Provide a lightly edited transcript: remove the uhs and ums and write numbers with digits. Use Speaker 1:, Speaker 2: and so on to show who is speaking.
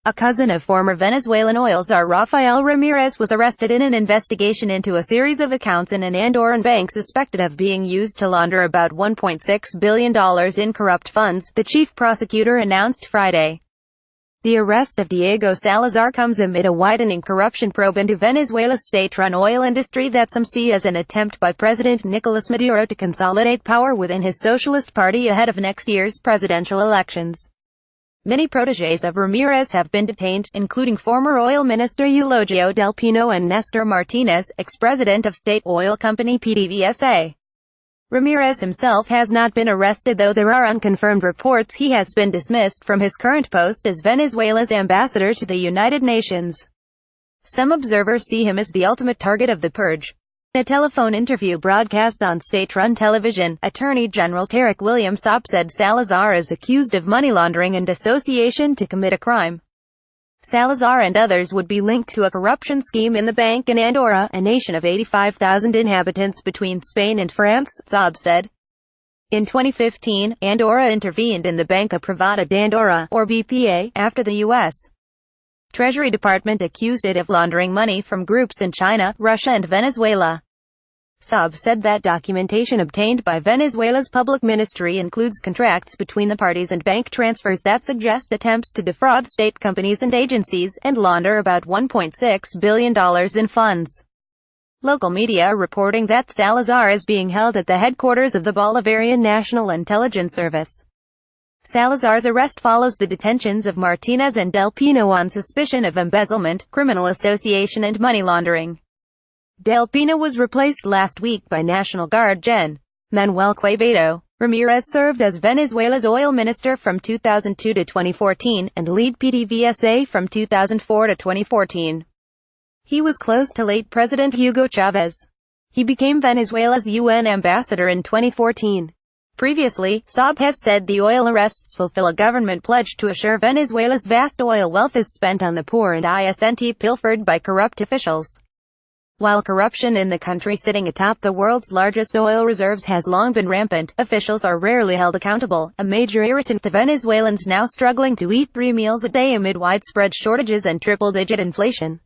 Speaker 1: A cousin of former Venezuelan oil czar Rafael Ramirez was arrested in an investigation into a series of accounts in an Andorran bank suspected of being used to launder about $1.6 billion in corrupt funds, the chief prosecutor announced Friday. The arrest of Diego Salazar comes amid a widening corruption probe into Venezuela's state-run oil industry that some see as an attempt by President Nicolas Maduro to consolidate power within his socialist party ahead of next year's presidential elections. Many protégés of Ramirez have been detained, including former oil minister Eulogio Del Pino and Nestor Martinez, ex-president of state oil company PDVSA. Ramirez himself has not been arrested, though there are unconfirmed reports he has been dismissed from his current post as Venezuela's ambassador to the United Nations. Some observers see him as the ultimate target of the purge. In a telephone interview broadcast on state-run television, Attorney General Tarek William Saab said Salazar is accused of money laundering and association to commit a crime. Salazar and others would be linked to a corruption scheme in the bank in Andorra, a nation of 85,000 inhabitants between Spain and France, Saab said. In 2015, Andorra intervened in the Banca Privada d'Andorra, or BPA, after the U.S. Treasury Department accused it of laundering money from groups in China, Russia and Venezuela. Saab said that documentation obtained by Venezuela's public ministry includes contracts between the parties and bank transfers that suggest attempts to defraud state companies and agencies, and launder about $1.6 billion in funds. Local media are reporting that Salazar is being held at the headquarters of the Bolivarian National Intelligence Service. Salazar's arrest follows the detentions of Martinez and Del Pino on suspicion of embezzlement, criminal association and money laundering. Del Pino was replaced last week by National Guard Gen. Manuel Quevedo. Ramirez served as Venezuela's oil minister from 2002 to 2014, and lead PDVSA from 2004 to 2014. He was close to late President Hugo Chavez. He became Venezuela's UN ambassador in 2014. Previously, Saab has said the oil arrests fulfill a government pledge to assure Venezuela's vast oil wealth is spent on the poor and isn't pilfered by corrupt officials. While corruption in the country sitting atop the world's largest oil reserves has long been rampant, officials are rarely held accountable, a major irritant to Venezuelans now struggling to eat 3 meals a day amid widespread shortages and triple-digit inflation.